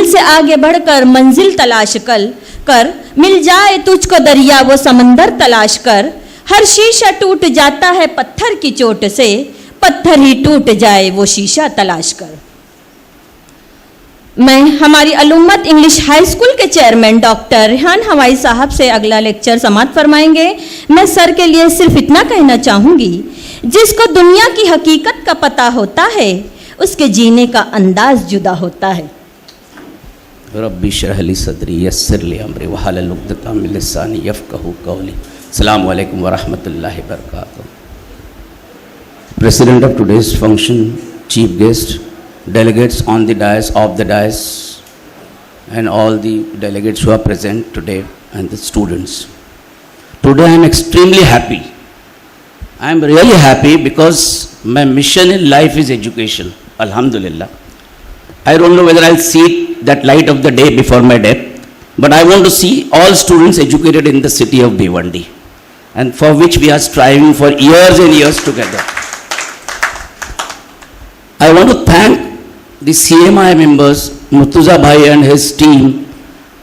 मंजिल से आगे बढ़कर मंजिल तलाश कर मिल जाए तुझको दरिया वो समंदर तलाश कर। हर शीशा टूट जाता है पत्थर की चोट से, पत्थर ही टूट जाए वो शीशा तलाश कर। मैं हमारी अलुम्मत इंग्लिश हाई स्कूल के चेयरमैन डॉक्टर रेहान हवाई साहब से अगला लेक्चर समाप्त फरमाएंगे। मैं सर के लिए सिर्फ इतना कहना चाहूँगी, जिसको दुनिया की हकीकत का पता होता है उसके जीने का अंदाज जुदा होता है। रब्बी इश्रह ली सदरी यस्सिर ली अमरी वहलुल उक़दतम मिन लिसानी यफ़क़हू क़ौली। अस्सलामु अलैकुम व रहमतुल्लाहि व बरकातुहू। President of today's function, chief guest, delegates on the dais, and all the delegates who are present today, and the students. Today I am extremely happy. I am really happy because my mission in life is education. Alhamdulillah. I don't know whether I'll see that light of the day before my death, but I want to see all students educated in the city of Bhiwandi, and for which we are striving for years and years together. I want to thank the CMI members, Murtuza Bhai and his team,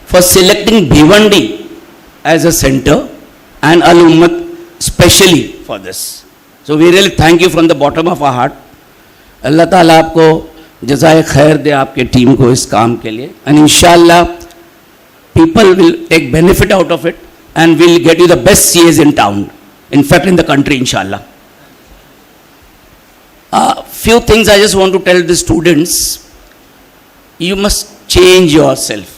for selecting Bhiwandi as a center and Al Ummat specially for this. So we really thank you from the bottom of our heart. Allah Ta'ala आपको जज़ाए खैर दे आपके team को इस काम के लिए, and inshallah people will take benefit out of it and will get you the best CAs in town, in fact in the country, inshallah. Few things I just want to tell the students. You must change yourself.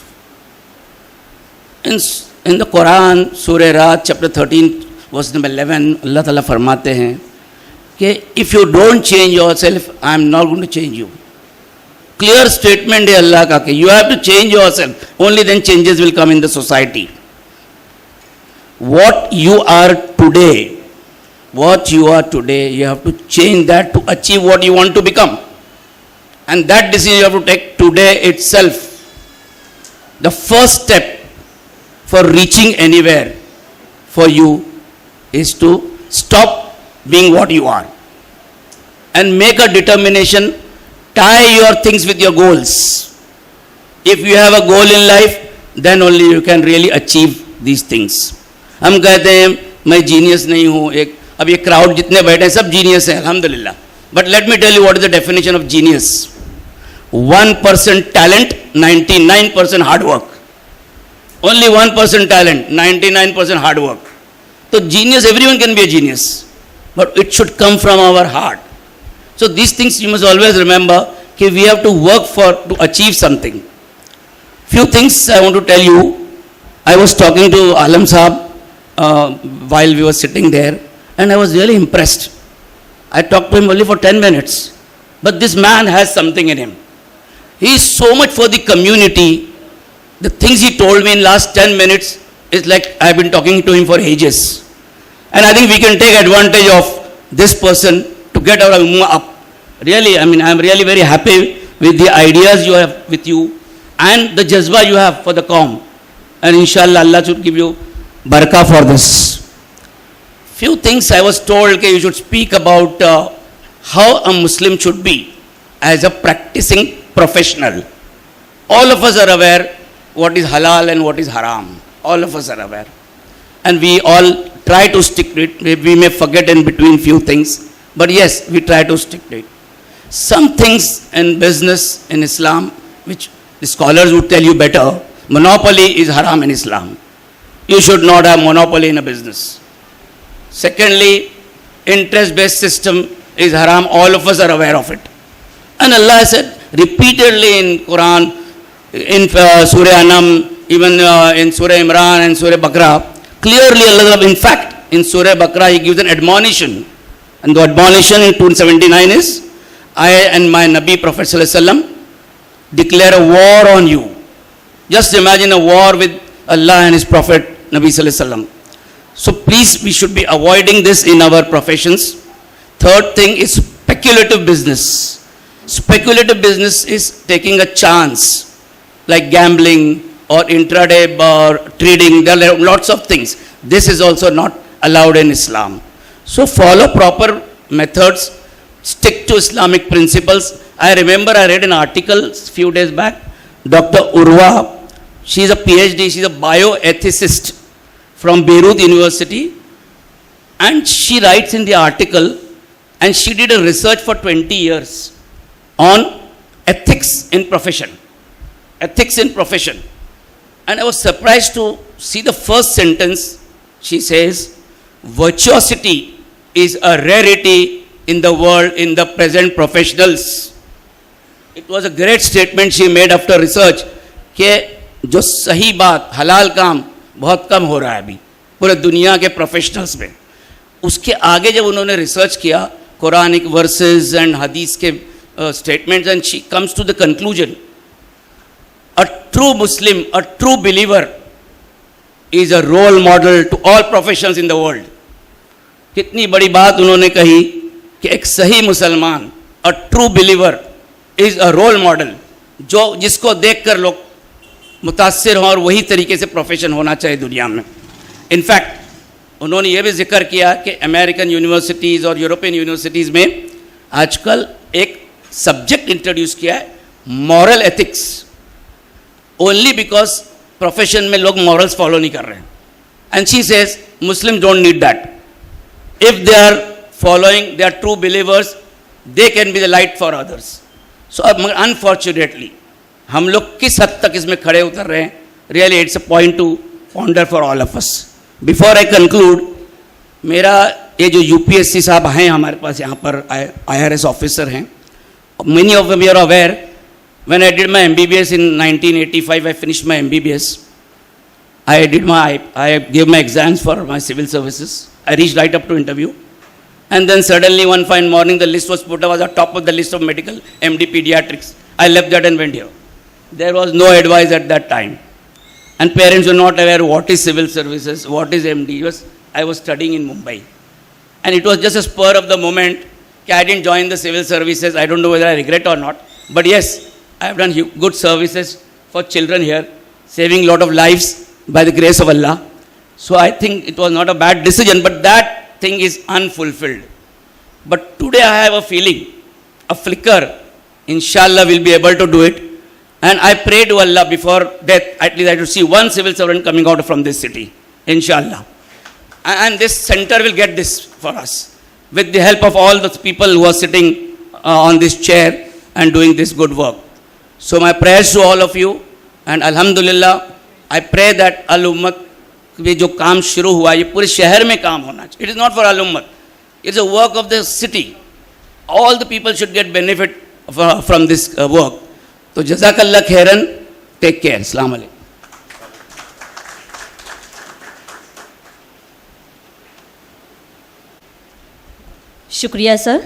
In the Quran, Surah Ra'd, chapter 13, verse number 11, Allah Ta'ala फरमाते हैं कि if you don't change yourself, I am not going to change you. Clear statement है अल्लाह का कि you have to change yourself. Only then changes will come in the society. What you are today, you have to change that to achieve what you want to become. And that decision you have to take today itself. The first step for reaching anywhere for you is to stop being what you are and make a determination, tie your things with your goals. If you have a goal in life, then only you can really achieve these things. हम कहते हैं मैं genius नहीं हूँ, अब ये crowd जितने बैठे हैं सब जीनियस हैं अल्हम्दुलिल्लाह, but let me tell you what is the definition of genius. 1% talent, 99% hard work. Only 1% talent, 99% hard work. तो genius, everyone can be a genius, but it should come from our heart. So these things you must always remember कि we have to work for to achieve something. Few things I want to tell you. I was talking to Alam साहब while we were sitting there, and I was really impressed. I talked to him only for 10 minutes, but this man has something in him. He is so much for the community. The things he told me in last 10 minutes is like I have been talking to him for ages. And I think we can take advantage of this person to get our ummah up. Really, I mean, I am really very happy with the ideas you have with you and the jazba you have for the qawm. And inshallah, Allah should give you barakah for this. Few things I was told that you should speak about how a Muslim should be as a practicing professional. All of us are aware what is halal and what is haram. All of us are aware. And we all try to stick to it. We may forget in between few things, but yes, we try to stick to it. Some things in business in Islam, which the scholars would tell you better, monopoly is haram in Islam. You should not have monopoly in a business. Secondly, interest-based system is haram. All of us are aware of it. And Allah said repeatedly in Quran, in Surah Anam, even in Surah Imran and Surah Baqarah, clearly Allah, in fact, in Surah Baqarah, He gives an admonition. And the admonition in 279 is, I and my Nabi Prophet Sallallahu Alaihi Wasallam declare a war on you. Just imagine a war with Allah and His Prophet Nabi Sallallahu Alaihi Wasallam. So please, we should be avoiding this in our professions. Third thing is speculative business. Speculative business is taking a chance, like gambling or intraday or trading. There are lots of things. This is also not allowed in Islam. So follow proper methods. Stick to Islamic principles. I remember I read an article a few days back Dr. Urva, she is a PhD, she is a bioethicist from Beirut University, and she writes in the article, and she did a research for 20 years on ethics in profession. Ethics in profession. And I was surprised to see the first sentence. She says, virtuosity is a rarity in the world in the present professionals. It was a great statement she made after research कि जो सही बात हलाल काम बहुत कम हो रहा है अभी पूरे दुनिया के प्रोफेशनल्स में. उसके आगे जब उन्होंने रिसर्च किया कुरानिक वर्सेस एंड हदीस के statements, and she comes to the conclusion, a true Muslim, a true believer is a role model to all professionals in the world. कितनी बड़ी बात उन्होंने कही कि एक सही मुसलमान, a true believer is a role model, जो जिसको देखकर लोग मुतासिर हों और वही तरीके से प्रोफेशन होना चाहिए दुनिया में. इनफैक्ट उन्होंने ये भी जिक्र किया कि अमेरिकन यूनिवर्सिटीज़ और यूरोपियन यूनिवर्सिटीज़ में आजकल एक सब्जेक्ट इंट्रोड्यूस किया है, moral ethics, only because profession में लोग मॉरल्स फॉलो नहीं कर रहे हैं. And she says Muslim don't need that. If they are following, they are true believers, they can be the light for others. So अब मगर अनफॉर्चुनेटली हम लोग किस हद तक इसमें खड़े उतर रहे हैं, really it's a point two ponder for all of us. Before I conclude, मेरा ये जो यूपीएससी साहब हैं हमारे पास यहाँ पर IRS ऑफिसर हैं, many of them you are aware, when I did my MBBS in 1985, I finished my MBBS. I gave my exams for my civil services. I reached right up to interview. And then suddenly one fine morning the list was put up, was at top of the list of medical, MD pediatrics. I left that and went here. There was no advice at that time. And parents were not aware what is civil services, what is MD. I was studying in Mumbai. And it was just a spur of the moment. I didn't join the civil services. I don't know whether I regret or not. But yes, I have done good services for children here, saving a lot of lives by the grace of Allah. So I think it was not a bad decision, but that thing is unfulfilled. But today I have a feeling, a flicker, inshallah we'll be able to do it. And I pray to Allah before death, at least I should see one civil servant coming out from this city, inshallah. And this center will get this for us, with the help of all the people who are sitting on this chair and doing this good work. So my prayers to all of you, and alhamdulillah, I pray that Al-Ummat, ये जो काम शुरू हुआ ये पूरे शहर में काम होना चाहिए. It is not for Al-Ummat, it's a work of the city. All the people should get benefit from this work. तो जज़ाकल्लाह खैरन, टेक केयर, अस्सलाम वालेकुम. शुक्रिया सर.